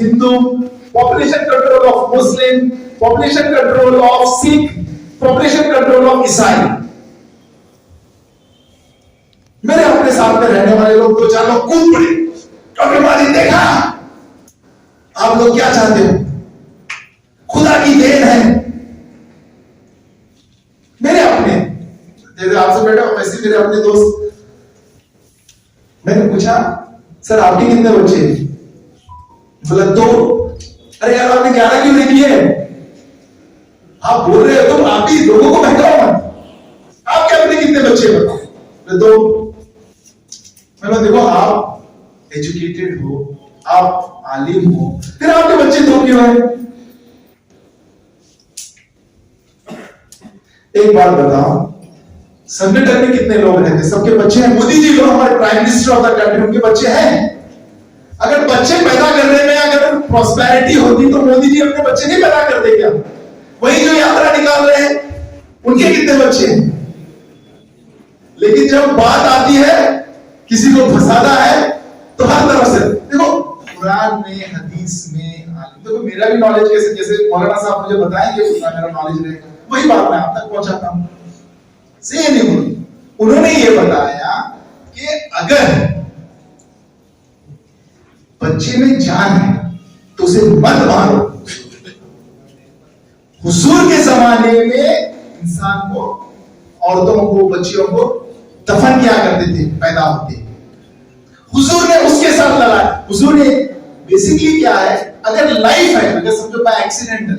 Hindu, population control of Muslim, population control of Sikh, population control of ईसाई। मेरे अपने साथ में रहने वाले लोग 2-4 लोग कूद पड़े, डॉक्टर मालिक देखा आप लोग क्या चाहते हो, खुदा की देन है। मेरे अपने, जैसे आपसे बैठा वैसे मेरे अपने दोस्त, मैंने पूछा सर आपके कितने बच्चे हैं? बोला 2। अरे यार आपने 11 क्यों नहीं किए? आप बोल रहे हो तो आप भी लोगों को बहकाओ मत, आपके अपने कितने बच्चे बताओ? 2। मैंने देखो आप एजुकेटेड हो, आप आलिम हो, फिर आपके बच्चे 2 क्यों हैं? एक बात बताओ, संगठन में कितने लोग रहते? सबके बच्चे हैं। मोदी जी लोग हमारे prime minister of the country, उनके बच्चे हैं। अगर बच्चे पैदा करने में अगर प्रॉस्पेरिटी होती तो मोदी जी अपने बच्चे नहीं पैदा करते क्या? वही जो यात्रा निकाल रहे हैं उनके कितने बच्चे हैं? लेकिन जब बात आती है किसी को फंसाना है तो हर तरफ से देखो, कुरान में, हदीस में, देखो मेरा भी नॉलेज कैसे, जैसे मौलाना साहब मुझे बताएंगे उतना मेरा नॉलेज रहेगा, वही बात मैं आप तक पहुंचाता हूं। सही नहीं बोली, उन्होंने ये बताया कि अगर बच्चे में जान है तो उसे मत मारो। हुजूर के जमाने में इंसान को, औरतों को, बच्चियों को दफन किया करते थे पैदा होते। हुजूर ने उसके साथ लड़ा। हुजूर ने बेसिकली क्या है, अगर लाइफ है, अगर समझो बाय एक्सीडेंट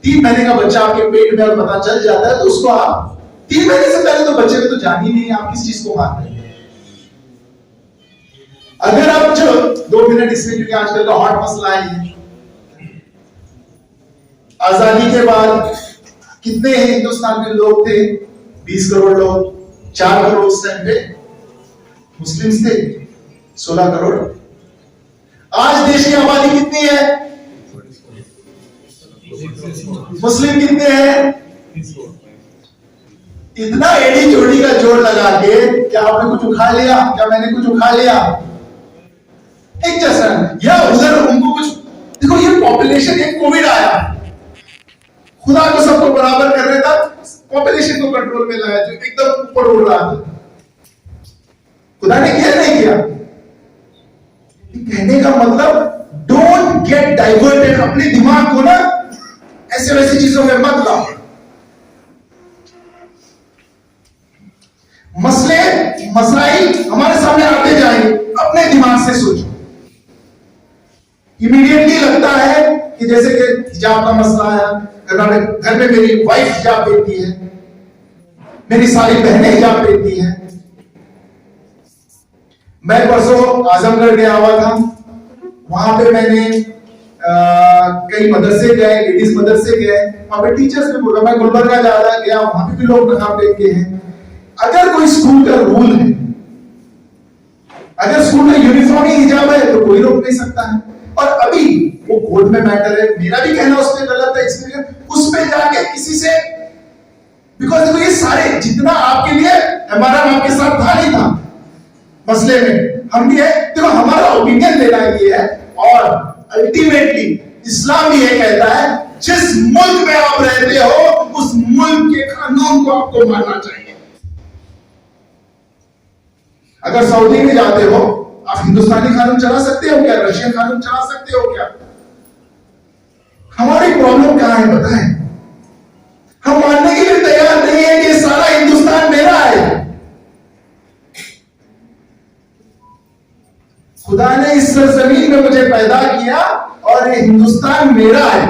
3 महीने का बच्चा आपके पेट में और पता चल जाता है तो उसको आप 3 महीने से पहले तो बच्चे में तो जान ही नहीं, आप किस चीज को मार रहे हैं। अगर आप जो 2 मिनट इसमें, क्योंकि आजकल का हॉट मसला है, आजादी के बाद कितने हिंदुस्तान में लोग थे? 20 करोड़ लोग, 4 करोड़ उस टाइम पे मुस्लिम्स थे, 16 करोड़। आज देश की आबादी कितनी है? मुस्लिम कितने हैं? इतना एड़ी चोड़ी का जोड़ लगा के क्या आपने कुछ उखा लिया? क्या मैंने कुछ उखा लिया? एक जैसा या उधर उनको कुछ देखो, ये पॉपुलेशन, एक कोविड आया, खुदा को सबको बराबर कर रहा था, पॉपुलेशन को कंट्रोल में लाया, जो एकदम ऊपर उड़ रहा था। खुदा ने किया नहीं किया? कहने का मतलब डोंट गेट डाइवर्टेड, अपने दिमाग को ना ऐसे वैसी चीजों में मत लाओ। मसले मसराइल हमारे सामने आते जाएंगे, अपने दिमाग से सोचो। इमीडिएटली लगता है कि जैसे कि हिजाब का मसला है, घर में मेरी वाइफ हिजाब पहनती है, मेरी सारी बहनें हिजाब पहनती हैं। मैं परसों आजमगढ़ गया हुआ था, वहां पे मैंने कई मदरसे गए, लेडीज मदरसे गए, वहां पे टीचर्स ने बोला, मैं गुलबर्गा जा रहा गया, वहां पे भी लोग नकाब पहन के हैं। अगर कोई स्कूल का रूल है, अगर स्कूल में यूनिफॉर्म ही हिजाब है तो कोई रोक नहीं सकता है। और अभी वो कोर्ट में मैटर है, मेरा भी कहना उस पे गलत है, एक्सपीरियंस उस पे जाके किसी से, बिकॉज देखो ये सारे जितना आपके लिए हमारा आपके साथ था नहीं था मसले में, हम भी है, देखो हमारा ओपिनियन देना ये है। और अल्टीमेटली इस्लाम भी ये कहता है जिस मुल्क में आप रहते हो उस मुल्क के कानून को आपको मानना चाहिए। अगर सऊदी में जाते हो, आप हिंदुस्तानी कानून चला सकते हो क्या? रशियन कानून चला सकते हो क्या? हमारी प्रॉब्लम कहां है पता है? हम मानने के लिए तैयार नहीं है कि सारा हिंदुस्तान मेरा है। खुदा ने इस जमीन में मुझे पैदा किया और ये हिंदुस्तान मेरा है।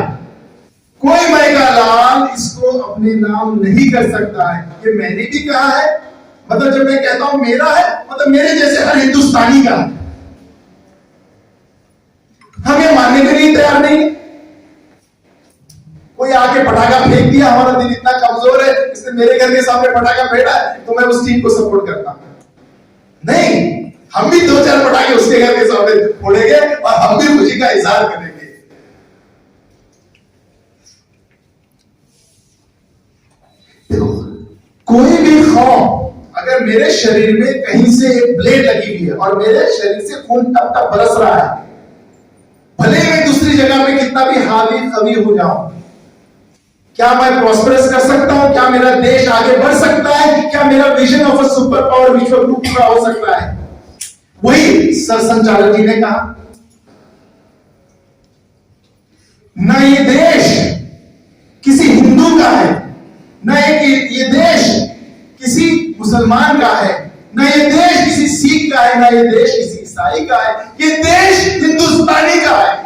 कोई मैका लाल इसको अपने नाम नहीं कर सकता है। ये मैंने भी कहा है, मतलब जब मैं कहता हूं मेरा है, मतलब मेरे जैसे हर हिंदुस्तानी का। हम ये मानने के लिए तैयार नहीं। कोई आके पटाखा फेंक दिया, हमारा दिल इतना कमजोर है, इसने मेरे घर के सामने पटाखा फेंका है तो मैं उस टीम को सपोर्ट करता हूं। नहीं, हम भी 2-4 पटाखे उसके घर के सामने फोड़ेंगे और हम भी खुशी का इजहार करेंगे। देखो, कोई भी खौफ, अगर मेरे शरीर में कहीं से एक ब्लेड लगी हुई है और मेरे शरीर से खून टप टप बरस रहा है, भले ही मैं दूसरी जगह पे कितना भी हावी कभी हो जाऊं, क्या मैं प्रॉस्परस कर सकता हूं? क्या मेरा देश आगे बढ़ सकता है? क्या मेरा vision of a super power विश्व गुरु पूरा हो सकता है? वही सर संचालक जी ने कहा, ना ये देश किसी हिंदू का है, ना ये देश किसी मुसलमान का है, ना ये देश किसी सिख का है, ना ये देश किसी ईसाई का है, ये देश हिंदुस्तानी का है।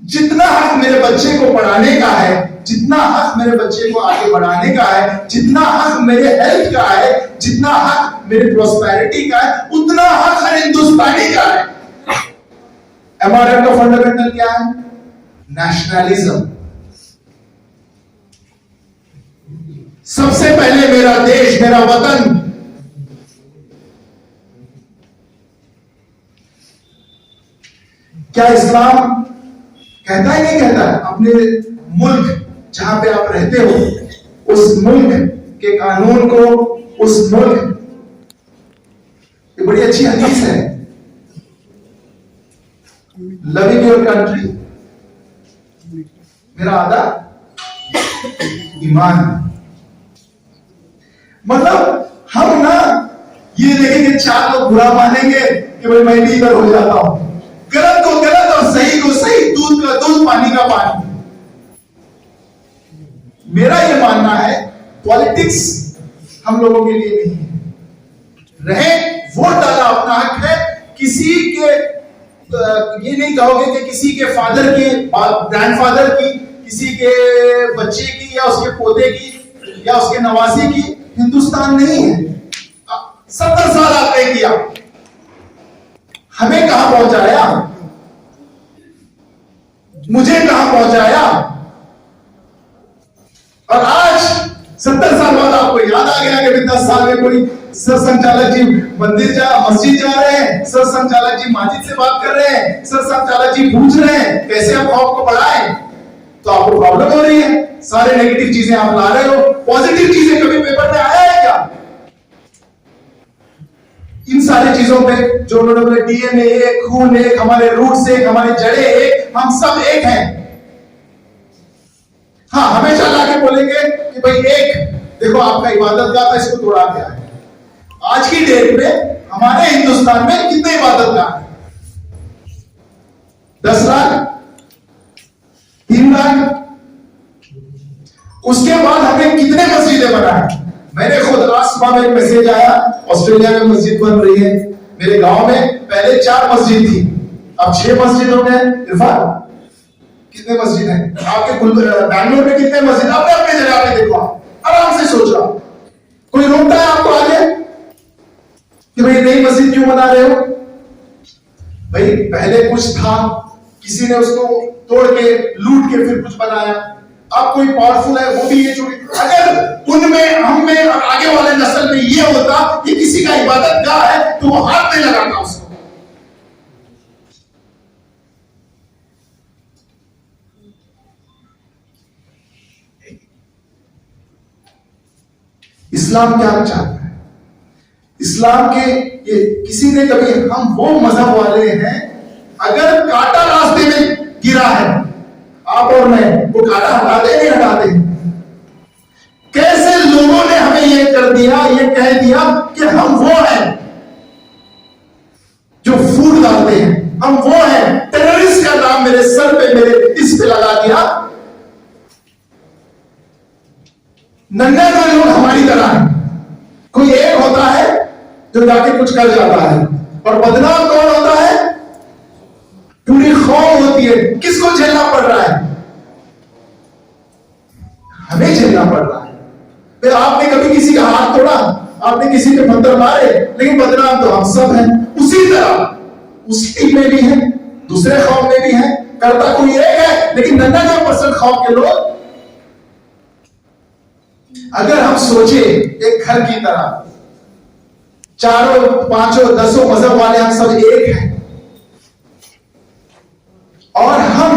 जितना हक मेरे बच्चे को पढ़ाने का है, जितना हक मेरे बच्चे को आगे बढ़ाने का है, जितना हक मेरे हेल्थ का है, जितना हक मेरे प्रॉस्पेरिटी का है, उतना हक हर हिंदुस्तानी का है। एमआरएफ का फंडामेंटल क्या है? नेशनलिज्म। सबसे पहले मेरा देश, मेरा वतन। क्या इस्लाम कहता है नहीं कहता है अपने मुल्क जहां पे आप रहते हो उस मुल्क के कानून को, उस मुल्क, ये बड़ी अच्छी हदीस है, लविंग योर कंट्री मेरा आधा ईमान। मतलब हम ना ये देखेंगे चार लोग बुरा मानेंगे कि भाई मैं भी इधर हो जाता हूं, गलत को गलत और सही को सही, दूध का दूध पानी का पानी। मेरा ये मानना है पॉलिटिक्स हम लोगों के लिए नहीं है। रहे वोट डाला अपना हक है, किसी के ये नहीं कहोगे कि किसी के फादर की, ग्रैंडफादर की, किसी के बच्चे की या उसके पोते की या उसके नवासी की हिंदुस्तान नहीं है। 70 साल आपने किया, हमें कहां पहुंचाया, मुझे कहां पहुंचाया, और आज 70 साल बाद आपको याद आ गया कि 10 साल में कोई सर संचालक जी मस्जिद जा रहे हैं, सर संचालक जी माजिद से बात कर रहे हैं, सर संचालक जी पूछ रहे हैं कैसे हम खौफ को बढ़ाएं, तो आपको प्रॉब्लम हो रही है। सारे नेगेटिव चीजें आप ला रहे हो, पॉजिटिव चीजें कभी पेपर में आया है क्या? इन सारी चीजों पे जो उन्होंने बोले डीएनए एक, खून एक, हमारे रूट्स एक, हमारी जड़ें एक, हम सब एक हैं। हाँ, हमेशा लाके बोलेंगे कि भाई एक देखो आपका इबादत गाह था, इसको तोड़ा गया है। आज की डेट में हमारे हिंदुस्तान में कितने इबादत गाह है? 10 लाख, 3 लाख। उसके बाद हमने कितने मस्जिदें बनाए? मैंने खुद आज सुबह में एक मैसेज आया, ऑस्ट्रेलिया में मस्जिद बन रही है। मेरे गांव में पहले 4 मस्जिद थी, अब 6 मस्जिद हो गए। इरफान कितने मस्जिद हैं आपके? बैंगलोर में कितने मस्जिद? अपने अपने जगह पे देखो, आराम से सोच रहा। कोई रोकता है आपको आगे कि भाई नई मस्जिद क्यों बना रहे हो? भाई पहले कुछ था, किसी ने उसको तोड़ के लूट के फिर कुछ बनाया। अब कोई पावरफुल है वो भी ये चोरी। अगर उनमें, हम में और आगे वाले नस्ल में ये होता कि किसी का इबादत गाह है तो वो हाथ में लगाता उसको। इस्लाम क्या चाहता है? इस्लाम के ये किसी ने कभी, हम वो मजहब वाले हैं, अगर कांटा रास्ते में गिरा है, आप और मैं वो कांटा हटा दे नहीं हटा दे? कैसे लोगों ने हमें ये कर दिया, ये कह दिया कि हम वो हैं जो फूट डालते हैं, हम वो हैं। टेररिस्ट का नाम मेरे सर पे, मेरे इस पे लगा दिया। नन्हे नन्हे लोग हमारी तरह हैं। कोई एक होता है जो जाके कुछ कर जाता है, और बदनाम कौन होता है? पूरी कौम होती है। किसको झेलना पड़ रहा है? हमें झेलना पड़ रहा है। फिर आपने कभी किसी का हाथ तोड़ा, आपने किसी पे पत्थर मारे, लेकिन बदनाम तो हम सब हैं। उसी तरह उस टीम में भी हैं, दूसरे कौम में भी हैं, करता कोई एक है, लेकिन 99% कौम के लोग। अगर हम सोचे एक घर की तरह, चारों, पांचों, 10 मजहब वाले हम सब एक हैं, और हम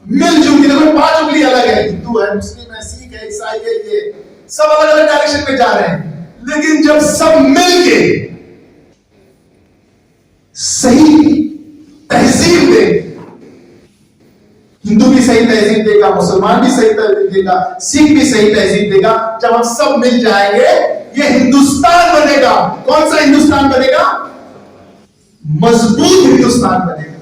मिलजुल के, देखो 5 उंगली अलग है, हिंदू है, मुस्लिम है, सिख है, ईसाई है, ये सब अलग अलग डायरेक्शन में जा रहे हैं, लेकिन जब सब मिलके सही तहजीब देंगे। हिंदू भी सही तहजीब देगा, मुसलमान भी सही तहजीब देगा, सिख भी सही तहजीब देगा। जब हम सब मिल जाएंगे ये हिंदुस्तान बनेगा। कौन सा हिंदुस्तान बनेगा? मजबूत हिंदुस्तान बनेगा।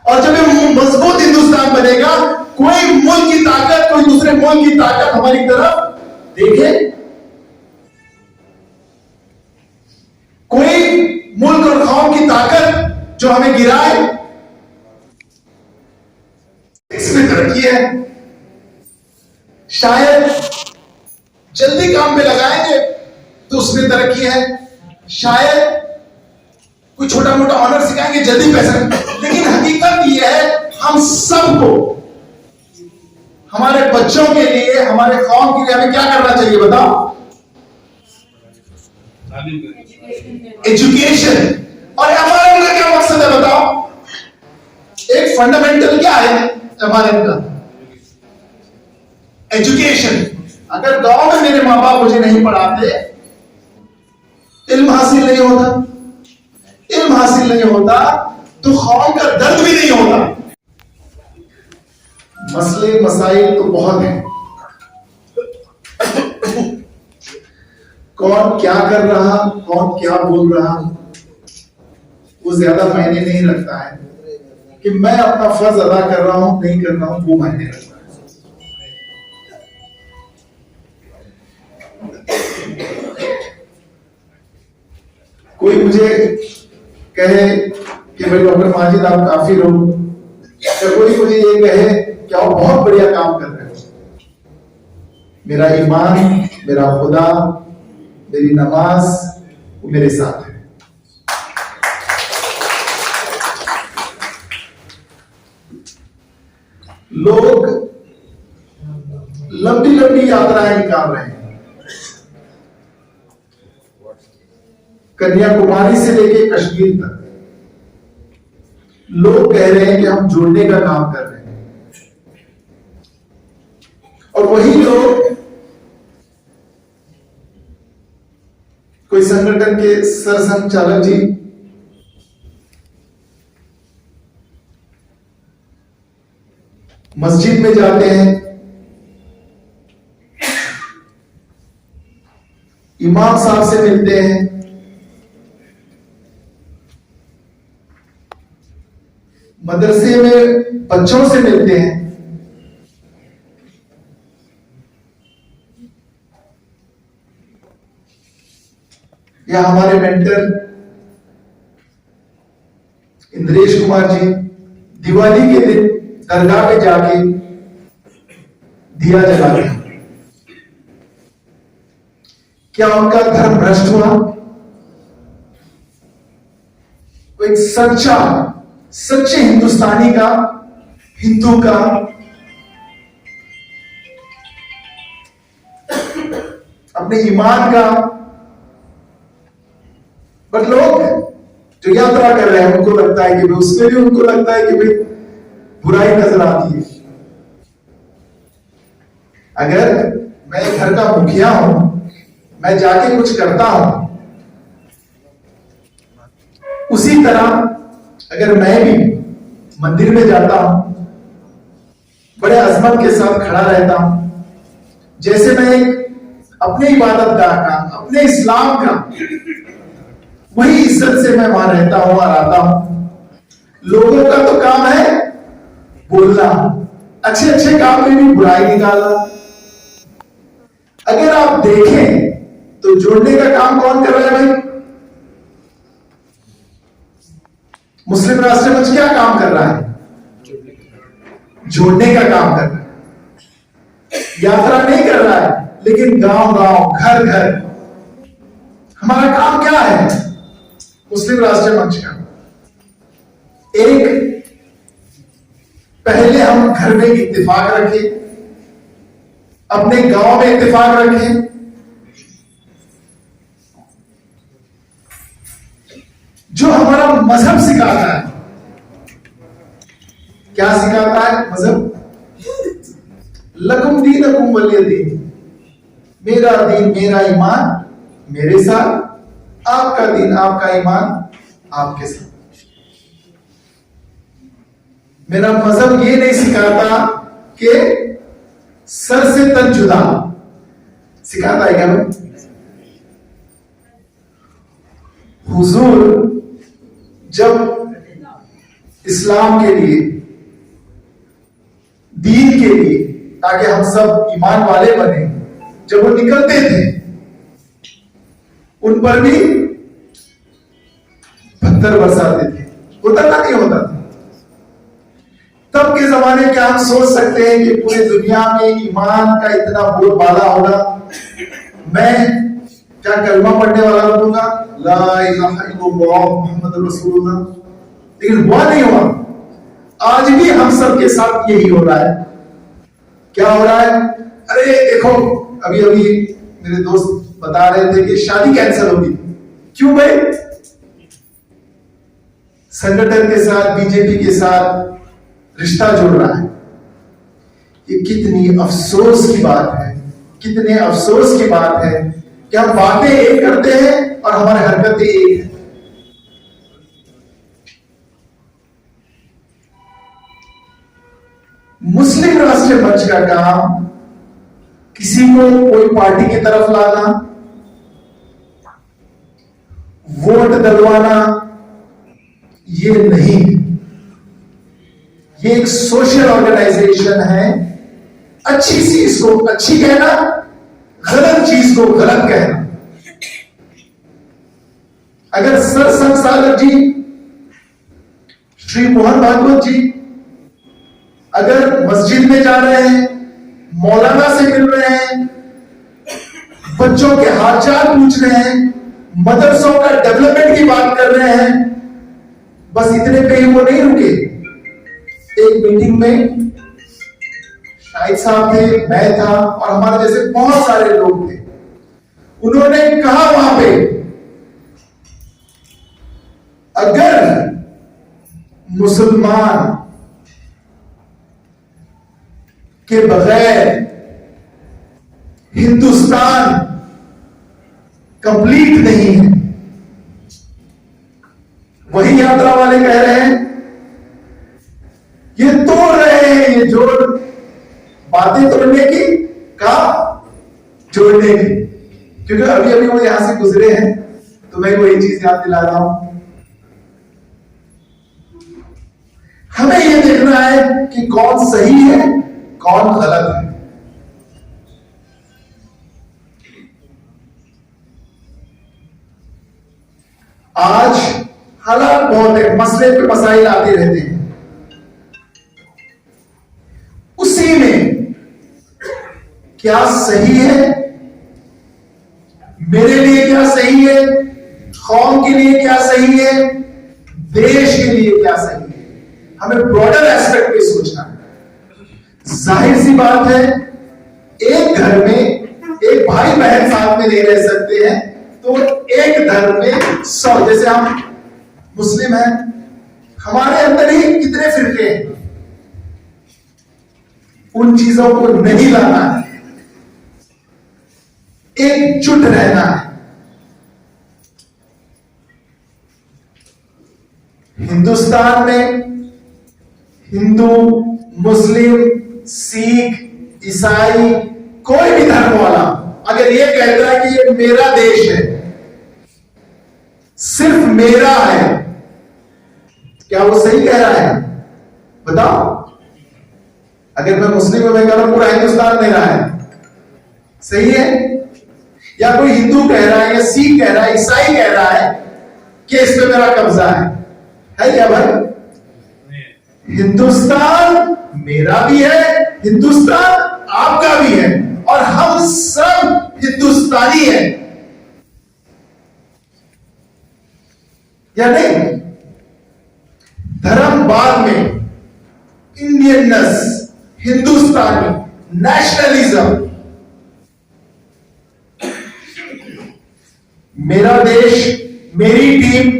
और जब ये मजबूत हिंदुस्तान बनेगा, कोई मुल्क की ताकत, कोई दूसरे मुल्क की ताकत हमारी तरफ देखे, कोई मुल्क और कौम की ताकत जो हमें गिराए, इसमें तरक्की है। शायद जल्दी काम पे लगाएंगे तो उसमें तरक्की है। शायद कोई छोटा मोटा ऑनर सिखाएंगे, जल्दी पैसा। लेकिन हकीकत यह है, हम सबको, हमारे बच्चों के लिए, हमारे कौम के लिए हमें क्या करना चाहिए बताओ? एजुकेशन। और एमआरएम का क्या मकसद है बताओ? एक फंडामेंटल क्या है एमआरएम का? एजुकेशन। अगर गांव में मेरे माँ बाप मुझे नहीं पढ़ाते, इल्म हासिल नहीं होता, इल्म हासिल नहीं होता तो कौम का दर्द भी नहीं होता। मसले मसाइल तो बहुत हैं। कौन क्या कर रहा, कौन क्या बोल रहा, वो ज्यादा मायने नहीं रखता है। कि मैं अपना फर्ज अदा कर रहा हूं नहीं कर रहा हूं, वो मायने रखता है। कोई मुझे कहे कि भाई डॉक्टर माजिद आप काफी हो, या कोई मुझे ये कहे कि आप बहुत बढ़िया काम कर रहे हो, मेरा ईमान, मेरा खुदा, मेरी नमाज वो मेरे साथ है। लोग लंबी लंबी यात्राएं निकाल रहे हैं, कन्याकुमारी से लेके कश्मीर तक। लोग कह रहे हैं कि हम जोड़ने का काम कर रहे हैं, और वही लोग कोई संगठन के सरसंघचालक जी मस्जिद में जाते हैं, इमाम साहब से मिलते हैं, मदरसे में बच्चों से मिलते हैं, या हमारे मेंटर इंद्रेश कुमार जी दिवाली के दिन दरगाह पे जाके दिया जलाते हैं। क्या उनका धर्म भ्रष्ट हुआ? वो एक सच्चे हिंदुस्तानी का, हिंदू का, अपने ईमान का। बट लोग जो यात्रा कर रहे हैं उनको लगता है कि भाई, उसमें भी उनको लगता है कि भाई बुराई नजर आती है। अगर मैं घर का मुखिया हूं, मैं जाके कुछ करता हूं, उसी तरह अगर मैं भी मंदिर में जाता हूं, बड़े अजमत के साथ खड़ा रहता हूं, जैसे मैं एक अपने इबादतगाह का, अपने इस्लाम का, वही इज्जत से मैं वहां रहता हूं और आता हूं। लोगों का तो काम है बोलना, अच्छे अच्छे काम में भी बुराई निकालना। अगर आप देखें तो जोड़ने का काम कौन कर रहा है भाई? मुस्लिम राष्ट्र मंच क्या काम कर रहा है? जोड़ने का काम कर रहा है। यात्रा नहीं कर रहा है, लेकिन गांव गांव, घर घर, हमारा काम क्या है मुस्लिम राष्ट्र मंच का? एक, पहले हम घर में इत्तेफाक रखें, अपने गांव में इत्तेफाक रखें, जो हमारा मजहब सिखाता है। क्या सिखाता है मजहब? लकुम दीनकुम वलिय दीन, मेरा दीन, मेरा ईमान मेरे साथ, आपका दीन, आपका ईमान आपके साथ। मेरा मजहब ये नहीं सिखाता कि सर से तन जुदा, सिखाता है क्या भाई? हुजूर जब इस्लाम के लिए, दीन के लिए, ताकि हम सब ईमान वाले बने, जब वो निकलते थे उन पर भी पत्थर बरसाते थे, होता था नहीं होता था? तब के जमाने क्या हम सोच सकते हैं कि पूरी दुनिया में ईमान का इतना बोलबाला होगा? मैं क्या कलमा पढ़ने वाला बनूंगा, ला इलाहा इल्लल्लाह मुहम्मदुर रसूलुल्लाह, लेकिन हुआ नहीं हुआ। आज भी हम सब के साथ यही हो रहा है। क्या हो रहा है? अरे देखो, अभी अभी मेरे दोस्त बता रहे थे कि शादी कैंसिल होगी। क्यों भाई? संगठन के साथ, बीजेपी के साथ रिश्ता जुड़ रहा है। ये कितनी अफसोस की बात है, कितने अफसोस की बात है कि हम बातें एक करते हैं और हमारी हरकतें एक है। मुस्लिम राष्ट्रीय मंच का काम किसी को कोई पार्टी की तरफ लाना, वोट दिलवाना, ये नहीं। ये एक सोशल ऑर्गेनाइजेशन है। अच्छी चीज को अच्छी कहना, गलत चीज को गलत कहना। अगर सर संसालक जी, श्री मोहन भागवत जी अगर मस्जिद में जा रहे हैं, मौलाना से मिल रहे हैं, बच्चों के हालचाल पूछ रहे हैं, मदरसों का डेवलपमेंट की बात कर रहे हैं, बस इतने पे ही वो नहीं रुके। एक मीटिंग में शाहिद साहब थे, मैं था और हमारे जैसे बहुत सारे लोग थे। उन्होंने कहा वहां पे, अगर मुसलमान के बगैर हिंदुस्तान कंप्लीट नहीं है। वही यात्रा वाले कह रहे हैं, ये तोड़ रहे हैं, ये जोड़, बातें तोड़ने की, कहा जोड़ने की। क्योंकि अभी अभी वो यहां से गुजरे हैं, तो मैं वही चीज याद दिला रहा हूं। हमें यह देखना है कि कौन सही है, कौन गलत है। आज हालात बहुत है, मसले पे मसाइल आते रहते हैं। उसी में क्या सही है, मेरे लिए क्या सही है, कौम के लिए क्या सही है, देश के लिए क्या सही है, हमें ब्रॉडर एस्पेक्ट पे सोचना है। जाहिर सी बात है, एक घर में एक भाई बहन साथ में नहीं रह सकते हैं, तो एक धर्म में 100, जैसे हम मुस्लिम हैं, हमारे अंदर ही कितने फिरके हैं, उन चीजों को नहीं लाना है, एकजुट रहना है। हिंदुस्तान में हिंदू, मुस्लिम, सिख, ईसाई, कोई भी धर्म वाला अगर ये कहता है कि ये मेरा देश है, सिर्फ मेरा है, क्या वो सही कह रहा है? बताओ। अगर मैं मुस्लिम हूं, मैं कह रहा हूं पूरा हिंदुस्तान मेरा है, सही है? या कोई हिंदू कह रहा है, या सिख कह रहा है, ईसाई कह रहा है कि इस पे मेरा कब्जा है क्या भाई? हिंदुस्तान मेरा भी है, हिंदुस्तान आपका भी है, और हम सब हिंदुस्तानी हैं, या नहीं? धर्म बाद में, इंडियननेस, हिंदुस्तानी नेशनलिज्म, मेरा देश, मेरी टीम,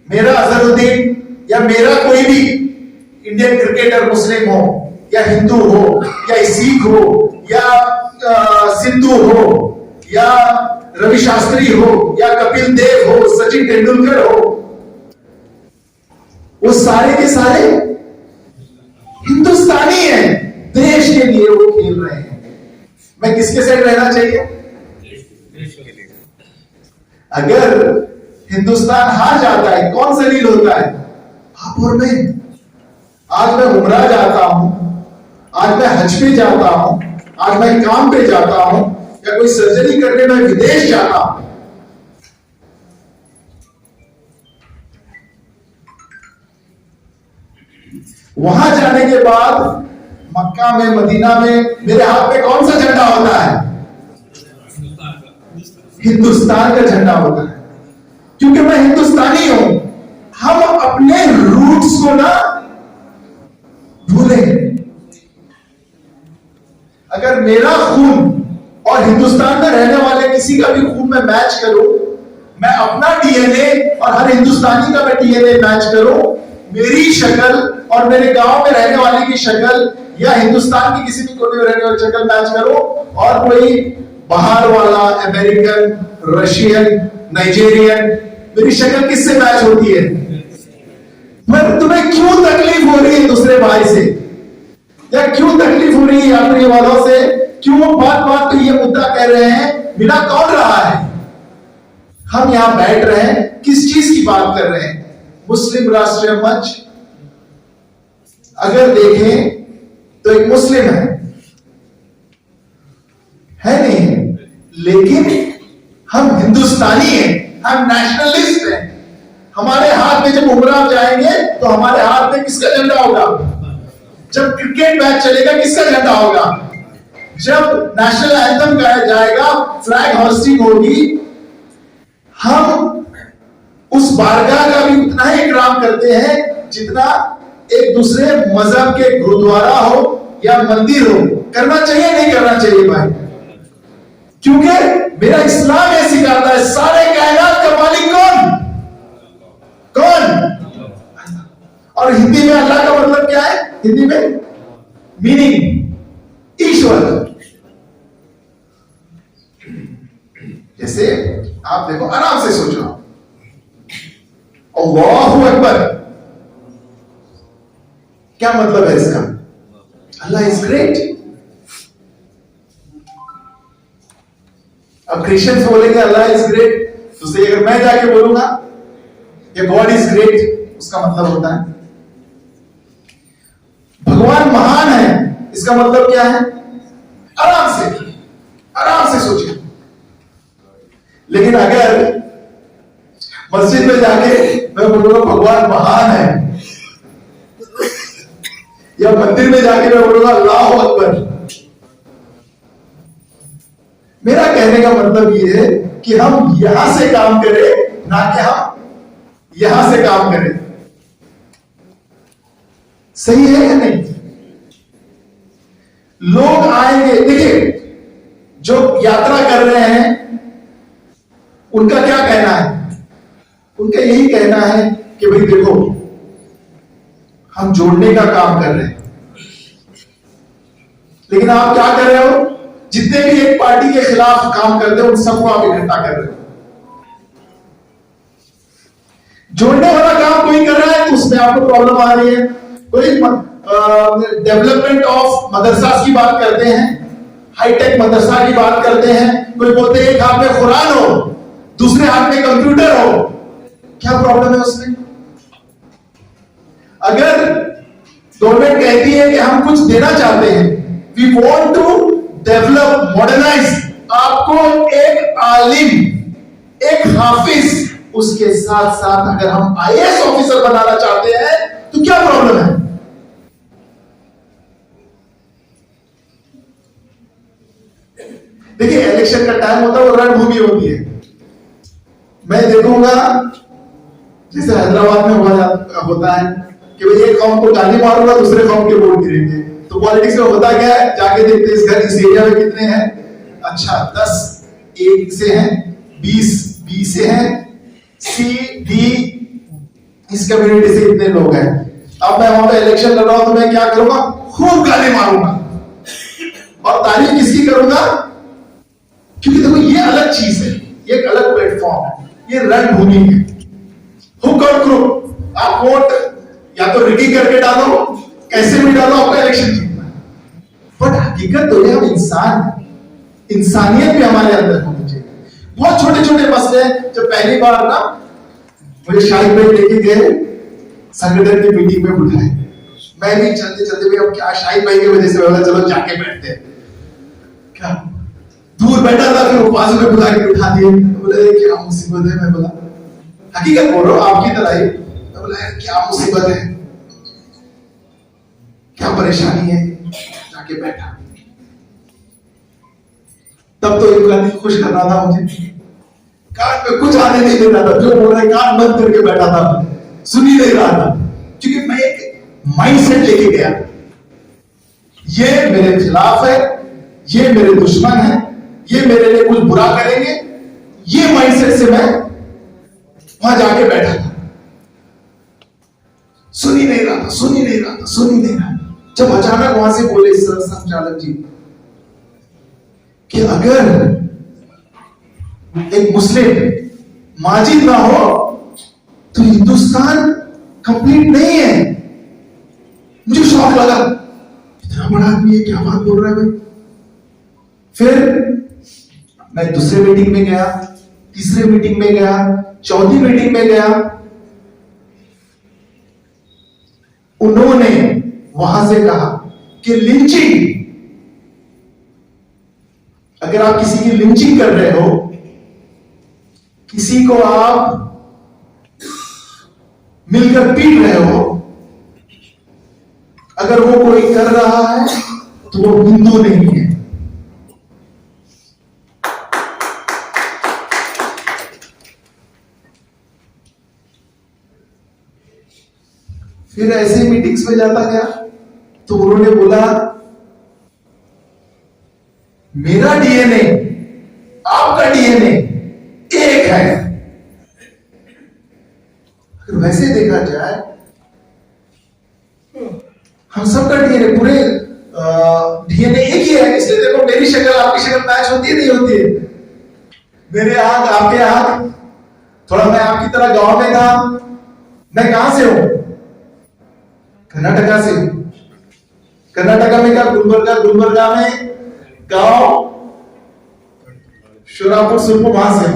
मेरा अजहरुद्दीन, या मेरा कोई भी इंडियन क्रिकेटर मुस्लिम हो, या हिंदू हो, या सिख हो, या सिंधु हो, या रवि शास्त्री हो या कपिल देव हो, सचिन तेंदुलकर हो, वो सारे के सारे हिंदुस्तानी हैं, देश के लिए वो खेल रहे हैं। मैं किसके साइड रहना चाहिए? अगर हिंदुस्तान हार जाता है, कौन सा लीड होता है? आप और मैं। आज मैं उमरा जाता हूं, आज मैं हज पे जाता हूं, आज मैं काम पे जाता हूं, या कोई सर्जरी करने मैं विदेश जाता हूं, वहां जाने के बाद मक्का में, मदीना में मेरे हाथ में कौन सा झंडा होता है? हिंदुस्तान का झंडा होता है, क्योंकि मैं हिंदुस्तानी हूं। हम अपने रूट्स को ना भूलें। अगर मेरा खून और हिंदुस्तान में रहने वाले किसी का भी खून में मैच करूं, मैं अपना डीएनए और हर हिंदुस्तानी का मैं डीएनए मैच करूं, मेरी शक्ल और मेरे गांव में रहने वाले की शक्ल या हिंदुस्तान की किसी भी कोने में रहने वाली शक्ल मैच करो, और कोई बाहर वाला अमेरिकन, रशियन, नाइजीरियन, मेरी शक्ल किससे मैच होती है? पर तुम्हें क्यों तकलीफ हो रही है दूसरे भाई से, या क्यों तकलीफ हो रही है यात्री वालों से? क्यों बात बात तो ये मुद्दा कह रहे हैं, मिला कौन रहा है? हम यहां बैठ रहे हैं, किस चीज की बात कर रहे हैं? मुस्लिम राष्ट्रीय मंच अगर देखें तो एक मुस्लिम है नहीं है, लेकिन हम हिंदुस्तानी हैं, हम नेशनलिस्ट हैं। हमारे हाथ में जब उमरा जाएंगे तो हमारे हाथ में किसका झंडा होगा? जब क्रिकेट मैच चलेगा किसका झंडा होगा? जब नेशनल एंथम गाया जाएगा, फ्लैग होस्टिंग होगी, हम उस बारगाह का भी उतना ही इकराम करते हैं जितना एक दूसरे मजहब के गुरुद्वारा हो या मंदिर हो। करना चाहिए नहीं करना चाहिए भाई? क्योंकि मेरा इस्लाम ये सिखाता है, सारे कायनात का मालिक कौन? कौन? और हिंदी में अल्लाह का मतलब क्या है? हिंदी में मीनिंग ईश्वर। जैसे आप देखो, आराम से सोचो, अल्लाहु अकबर, क्या मतलब है इसका? अल्लाह इज ग्रेट। अब क्रिश्चियंस बोलेंगे अल्लाह इज ग्रेट, तो सही, अगर मैं जाके बोलूंगा कि गॉड इज ग्रेट, उसका मतलब होता है भगवान महान है, इसका मतलब क्या है? आराम से सोचिए। लेकिन अगर मस्जिद में जाके मैं बोलूंगा भगवान महान है, या मंदिर में जाके मैं बोलूंगा अल्लाहु अकबर, मेरा कहने का मतलब ये है कि हम यहां से काम करें, ना कि हम यहां से काम करें। सही है या नहीं? लोग आएंगे, देखिए जो यात्रा कर रहे हैं उनका क्या कहना है? उनका यही कहना है कि भाई देखो, हम जोड़ने का काम कर रहे हैं, लेकिन आप क्या कर रहे हो? जितने भी एक पार्टी के खिलाफ काम करते हो उन सबको आप इकट्ठा कर रहे हो। जोड़ने वाला काम कोई कर रहा है तो उसमें आपको प्रॉब्लम आ रही है। कोई डेवलपमेंट ऑफ मदरसा की बात करते हैं, हाईटेक मदरसा की बात करते हैं, कोई बोलते हैं एक हाथ में कुरान हो, दूसरे हाथ में कंप्यूटर हो, क्या प्रॉब्लम है उसमें? अगर गवर्नमेंट कहती है कि हम कुछ देना चाहते हैं, we want to develop, modernise, आपको एक आलिम, एक हाफिज, उसके साथ साथ अगर हम आईएएस ऑफिसर बनाना चाहते हैं तो क्या प्रॉब्लम है? देखिए, इलेक्शन का टाइम होता है, वो रणभूमि होती है। मैं देखूंगा जैसे हैदराबाद में होता है कि भाई एक कौम को गाली मारूंगा, दूसरे कौम के वोट गिरेंगे। तो पॉलिटिक्स में होता क्या है? जाके देखते हैं इस घर, इस एरिया में कितने हैं, अच्छा 10 एक से हैं, 20 बी से हैं, सी डी इस कम्युनिटी से इतने लोग हैं। अब मैं वहां पे इलेक्शन लड़ रहा हूं तो मैं क्या करूंगा? खूब गाली मारूंगा। और तारीफ किसकी करूंगा? क्योंकि देखो ये अलग चीज है। ये एक अलग प्लेटफॉर्म है, ये रणभूमि है। हुक और क्रुक, आप वोट या तो रिगिंग करके डालो, कैसे भी डालो, आपका इलेक्शन जीतना है। बट हकीकत तो ये हम इंसान हैं, इंसानियत भी हमारे अंदर होनी चाहिए। बहुत छोटे छोटे मसले हैं। जब पहली बार ना मुझे शाहिद भाई लेके गए संगठन की मीटिंग में बुलाए, मैं भी चलते चलते भी अब क्या शाहिद भाई की वजह से बोला चलो जाके बैठते हैं, क्या दूर बैठा था, फिर बाजू में बुला के बिठा दिए। बोले क्या मुसीबत है, मैं बोला हकीकत बोल रहा हूँ आपकी तरह ही। मैं बोला यार क्या मुसीबत है, क्या परेशानी है, जाके बैठा। तब तो युवरानी खुश कर रहा था मुझे, कान में कुछ आने नहीं दे रहा था, जो बोल रहा है कान बंद करके बैठा था, सुन ही नहीं रहा था, क्योंकि मैं एक माइंडसेट लेके गया, ये मेरे खिलाफ है, ये मेरे दुश्मन है, ये मेरे लिए कुछ बुरा करेंगे, ये माइंडसेट से मैं वहां जाके बैठा था। सुन ही नहीं रहा था, सुन ही नहीं रहा था, सुन ही नहीं रहा। जब अचानक वहां से बोले सर संचालक जी कि अगर एक मुस्लिम माजिद ना हो तो हिंदुस्तान कंप्लीट नहीं है। मुझे शौक लगा, इतना बड़ा आदमी है, क्या बात बोल रहा है भाई। फिर मैं दूसरे मीटिंग में गया, तीसरे मीटिंग में गया, चौथी मीटिंग में गया। उन्होंने वहां से कहा कि लिंचिंग, अगर आप किसी की लिंचिंग कर रहे हो, किसी को आप मिलकर पीट रहे हो, अगर वो कोई कर रहा है तो वो हिंदू नहीं है। फिर ऐसे मीटिंग्स में जाता गया तो उन्होंने बोला मेरा डीएनए आपका डीएनए एक है। अगर वैसे देखा जाए हम सबका डीएनए, पूरे डीएनए एक ही है। इसलिए देखो मेरी शक्ल आपकी शक्ल मैच होती है नहीं होती है, मेरे आंख आपके आंख, थोड़ा मैं आपकी तरह गांव में था। मैं कहां से हूं? कर्नाटका से हूं। कर्नाटका में क्या? गुलबर्गा, गुलबर्गा में गांव शोरापुर सुरपुर, वहां से